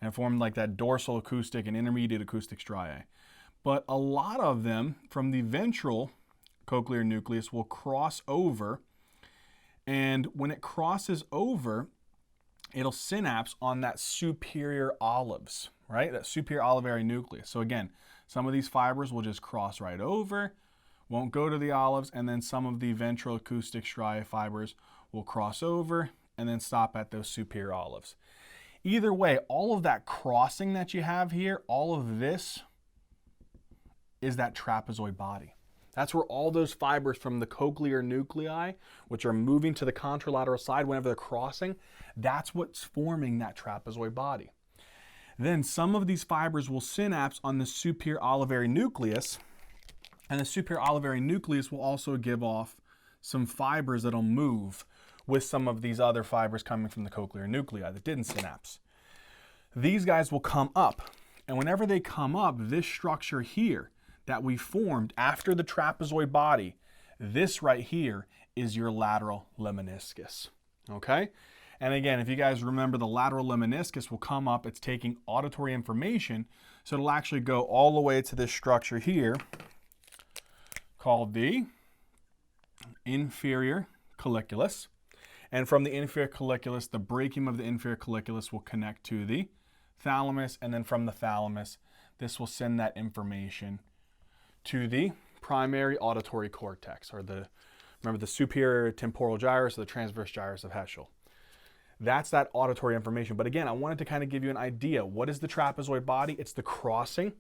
and form like that dorsal acoustic and intermediate acoustic striae. But a lot of them from the ventral cochlear nucleus will cross over, and when it crosses over, it'll synapse on that superior olives, right? That superior olivary nucleus. So again, some of these fibers will just cross right over, won't go to the olives, and then some of the ventral acoustic striae fibers will cross over and then stop at those superior olives. Either way, all of that crossing that you have here, all of this is that trapezoid body. That's where all those fibers from the cochlear nuclei, which are moving to the contralateral side whenever they're crossing, that's what's forming that trapezoid body. Then some of these fibers will synapse on the superior olivary nucleus, And the superior olivary nucleus will also give off some fibers that'll move with some of these other fibers coming from the cochlear nuclei that didn't synapse. These guys will come up, and whenever they come up, this structure here that we formed after the trapezoid body, this right here is your lateral luminiscus, okay? And again, if you guys remember, the lateral luminiscus will come up, it's taking auditory information, so it'll actually go all the way to this structure here called the inferior colliculus. And from the inferior colliculus, the brachium of the inferior colliculus will connect to the thalamus, and then from the thalamus, this will send that information to the primary auditory cortex, or remember the superior temporal gyrus or the transverse gyrus of Heschel. That's that auditory information. But again, I wanted to kind of give you an idea. What is the trapezoid body? It's the crossing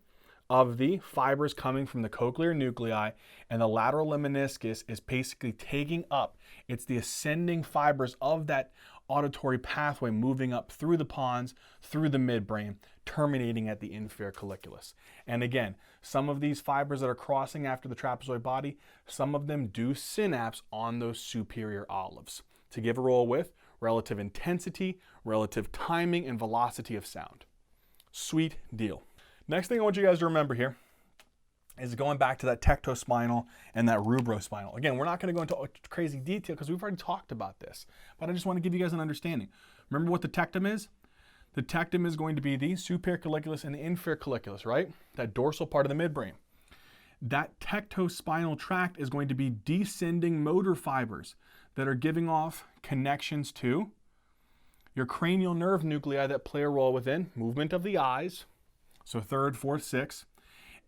of the fibers coming from the cochlear nuclei, and the lateral luminiscus is basically taking up, it's the ascending fibers of that auditory pathway moving up through the pons, through the midbrain, terminating at the inferior colliculus. And again, some of these fibers that are crossing after the trapezoid body, some of them do synapse on those superior olives to give a role with relative intensity, relative timing, and velocity of sound. Sweet deal. Next thing I want you guys to remember here is going back to that tectospinal and that rubrospinal. Again, we're not going to go into crazy detail because we've already talked about this, but I just want to give you guys an understanding. Remember what the tectum is? The tectum is going to be the superior colliculus and the inferior colliculus, right? That dorsal part of the midbrain. That tectospinal tract is going to be descending motor fibers that are giving off connections to your cranial nerve nuclei that play a role within movement of the eyes, so third, fourth, sixth,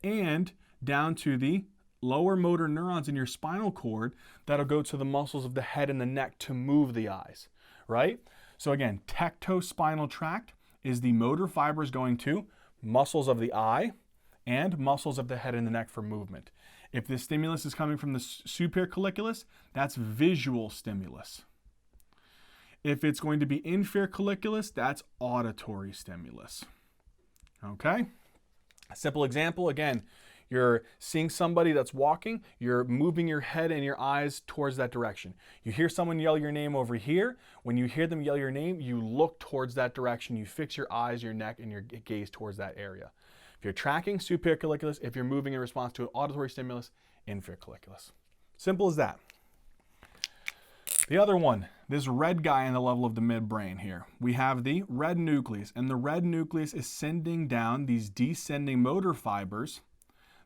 and down to the lower motor neurons in your spinal cord that'll go to the muscles of the head and the neck to move the eyes, right? So again, tectospinal tract is the motor fibers going to muscles of the eye and muscles of the head and the neck for movement. If the stimulus is coming from the superior colliculus, that's visual stimulus. If it's going to be inferior colliculus, that's auditory stimulus. Okay? A simple example, again, you're seeing somebody that's walking, you're moving your head and your eyes towards that direction. You hear someone yell your name over here. When you hear them yell your name, you look towards that direction. You fix your eyes, your neck, and your gaze towards that area. If you're tracking, superior colliculus. If you're moving in response to an auditory stimulus, inferior colliculus. Simple as that. The other one, this red guy in the level of the midbrain here, we have the red nucleus, and the red nucleus is sending down these descending motor fibers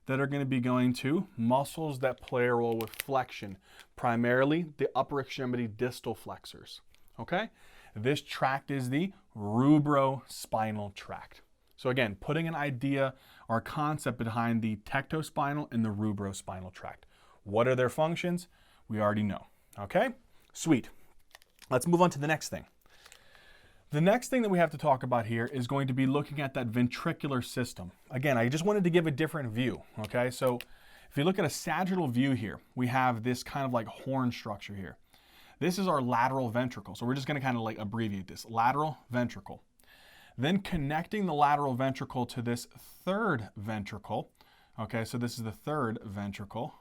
that are going to be going to muscles that play a role with flexion, primarily the upper extremity distal flexors. Okay? This tract is the rubrospinal tract. So again, putting an idea or concept behind the tectospinal and the rubrospinal tract. What are their functions? We already know. Okay? Sweet. Let's move on to the next thing. The next thing that we have to talk about here is going to be looking at that ventricular system. Again, I just wanted to give a different view, okay? So if you look at a sagittal view here, we have this kind of like horn structure here. This is our lateral ventricle. So we're just gonna kind of like abbreviate this, lateral ventricle. Then connecting the lateral ventricle to this third ventricle, okay, so this is the third ventricle,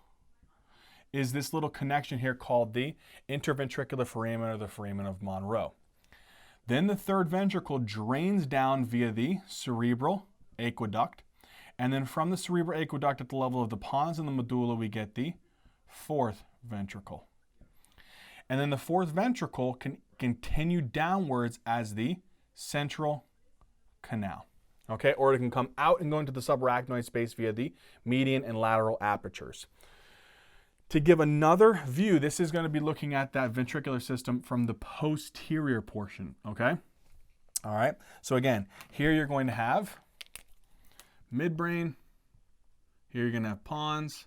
is this little connection here called the interventricular foramen, or the foramen of Monro. Then the third ventricle drains down via the cerebral aqueduct, and then from the cerebral aqueduct at the level of the pons and the medulla, we get the fourth ventricle. And then the fourth ventricle can continue downwards as the central canal, okay? Or it can come out and go into the subarachnoid space via the median and lateral apertures. To give another view, this is going to be looking at that ventricular system from the posterior portion, okay? All right, so again, here you're going to have midbrain, here you're going to have pons,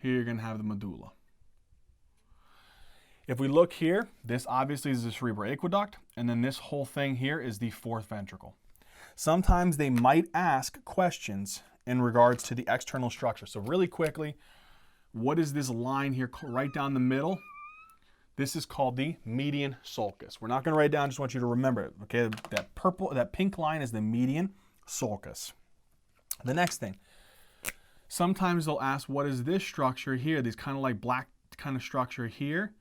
here you're going to have the medulla. If we look here, this obviously is the cerebral aqueduct, and then this whole thing here is the fourth ventricle. Sometimes they might ask questions in regards to the external structure. So really quickly, what is this line here right down the middle? This is called the median sulcus. We're not going to write it down, just want you to remember it. Okay, that pink line is the median sulcus. The next thing, Sometimes they'll ask, what is this structure here? These kind of like black kind of structure here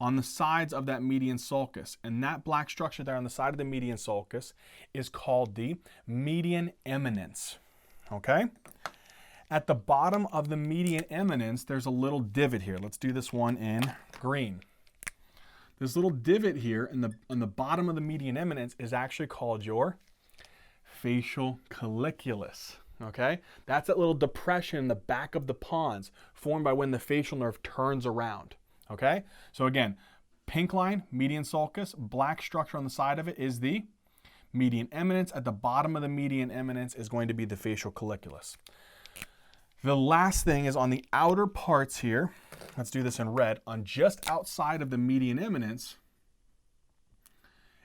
on the sides of that median sulcus. And that black structure there on the side of the median sulcus is called the median eminence. Okay? At the bottom of the median eminence, there's a little divot here. Let's do this one in green. This little divot here on the bottom of the median eminence is actually called your Facialcolliculus. Okay? That's that little depression in the back of the pons formed by when the facial nerve turns around. Okay? So again, pink line, median sulcus, black structure on the side of it is the median eminence. At the bottom of the median eminence is going to be the Facialcolliculus. The last thing is on the outer parts here. Let's do this in red. On just outside of the median eminence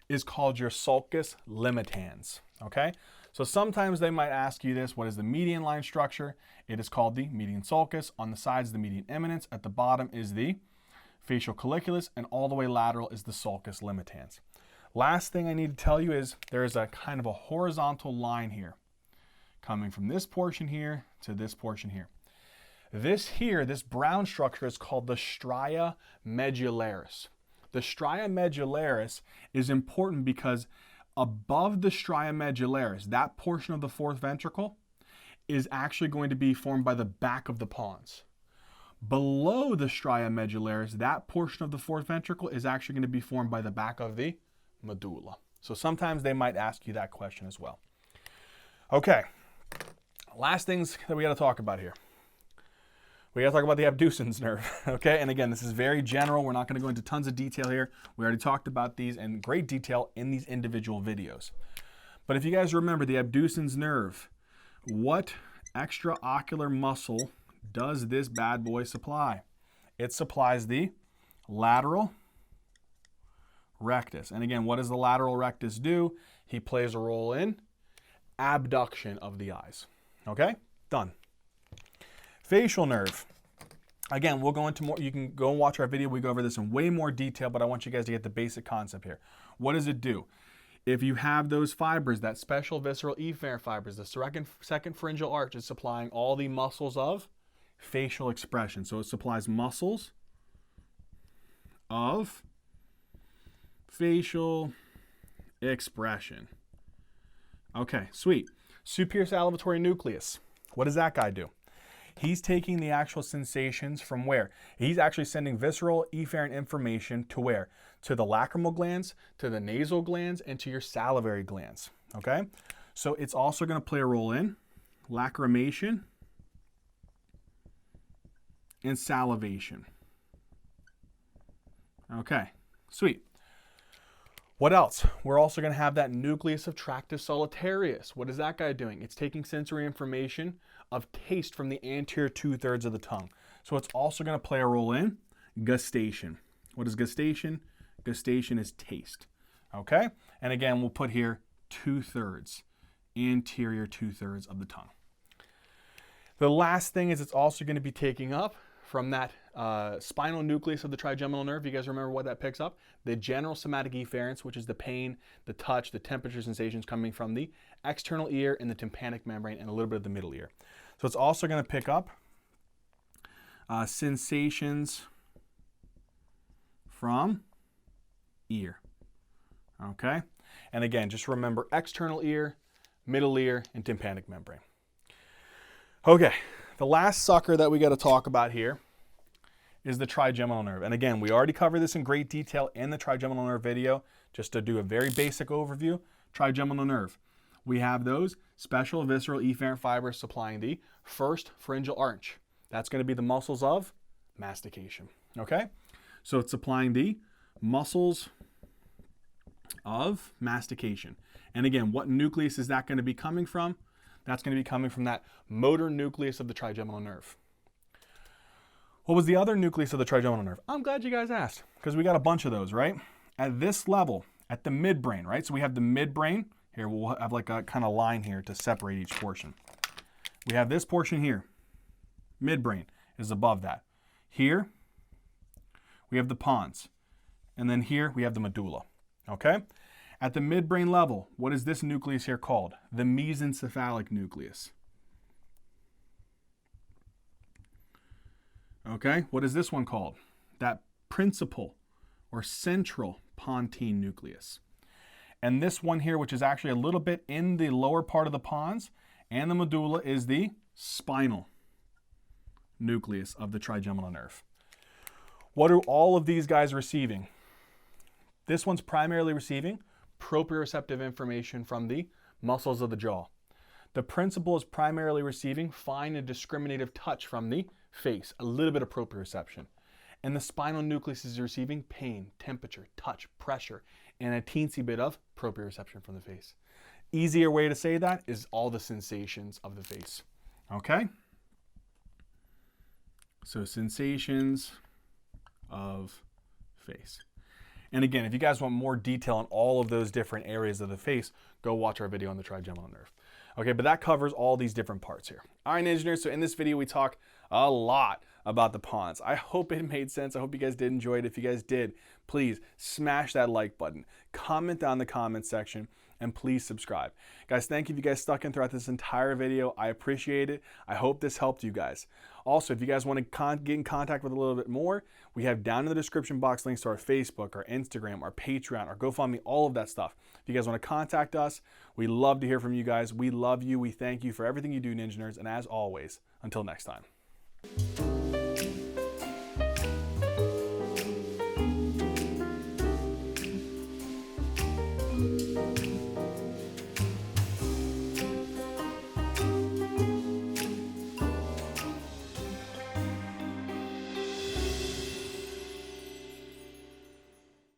is called your sulcus limitans. Okay? So sometimes they might ask you this, what is the median line structure? It is called the median sulcus. On the sides, the median eminence. At the bottom is the Facialcolliculus, and all the way lateral is the sulcus limitans. Last thing I need to tell you is there is a kind of a horizontal line here coming from this portion here to this portion here. This here, this brown structure is called the stria medullaris. The stria medullaris is important because above the stria medullaris, that portion of the fourth ventricle is actually going to be formed by the back of the pons. Below the stria medullaris, that portion of the fourth ventricle is actually going to be formed by the back of the medulla. So sometimes they might ask you that question as well. Okay, last things that we got to talk about here. We got to talk about the abducens nerve, okay? And again, this is very general. We're not going to go into tons of detail here. We already talked about these in great detail in these individual videos. But if you guys remember the abducens nerve, what extraocular muscle does this bad boy supply? It supplies the lateral rectus. And again, what does the lateral rectus do? He plays a role in abduction of the eyes. Okay? Done. Facial nerve. Again, we'll go into more. You can go and watch our video. We go over this in way more detail, but I want you guys to get the basic concept here. What does it do? If you have those fibers, that special visceral efferent fibers, the second pharyngeal arch is supplying all the muscles of facial expression. So it supplies muscles of facial expression. Okay, sweet. Superior salivatory nucleus. What does that guy do? He's taking the actual sensations from where? He's actually sending visceral efferent information to where? To the lacrimal glands, to the nasal glands, and to your salivary glands. Okay? So it's also going to play a role in lacrimation and salivation. Okay, sweet. What else? We're also going to have that nucleus of tractus solitarius. What is that guy doing? It's taking sensory information of taste from the anterior 2/3 of the tongue. So it's also going to play a role in gustation. What is gustation? Gustation is taste. Okay? And again, we'll put here 2/3, anterior 2/3 of the tongue. The last thing is it's also going to be taking up from that spinal nucleus of the trigeminal nerve. You guys remember what that picks up? The general somatic efferents, which is the pain, the touch, the temperature sensations coming from the external ear and the tympanic membrane and a little bit of the middle ear. So it's also going to pick up sensations from ear. Okay? And again, just remember external ear, middle ear, and tympanic membrane. Okay, the last sucker that we got to talk about here is the trigeminal nerve. And again, we already covered this in great detail in the trigeminal nerve video. Just to do a very basic overview, trigeminal nerve. We have those special visceral efferent fibers supplying the first pharyngeal arch. That's going to be the muscles of mastication. Okay? So it's supplying the muscles of mastication. And again, what nucleus is that going to be coming from? That's going to be coming from that motor nucleus of the trigeminal nerve. What was the other nucleus of the trigeminal nerve? I'm glad you guys asked, because we got a bunch of those, right? At this level, at the midbrain, right? So we have the midbrain. Here, we'll have like a kind of line here to separate each portion. We have this portion here. Midbrain is above that. Here, we have the pons. And then here, we have the medulla. Okay? At the midbrain level, what is this nucleus here called? The mesencephalic nucleus. Okay, what is this one called? That principal or central Pontine Nucleus. And this one here, which is actually a little bit in the lower part of the pons and the medulla, is the spinal nucleus of the trigeminal nerve. What are all of these guys receiving? This one's primarily receiving proprioceptive information from the muscles of the jaw. The principal is primarily receiving fine and discriminative touch from the face, a little bit of proprioception. And the spinal nucleus is receiving pain, temperature, touch, pressure, and a teensy bit of proprioception from the face. Easier way to say that is all the sensations of the face. Okay? So sensations of face. And again, if you guys want more detail on all of those different areas of the face, go watch our video on the trigeminal nerve. Okay, but that covers all these different parts here. All right, engineers, so in this video, we talk a lot about the pons. I hope it made sense. I hope you guys did enjoy it. If you guys did, please smash that like button, comment down in the comment section, and please subscribe. Guys, thank you if you guys stuck in throughout this entire video. I appreciate it. I hope this helped you guys. Also, if you guys want to get in contact with a little bit more, we have down in the description box links to our Facebook, our Instagram, our Patreon, our GoFundMe, all of that stuff. If you guys want to contact us, we love to hear from you guys. We love you. We thank you for everything you do, Ninja Nerds. And as always, until next time.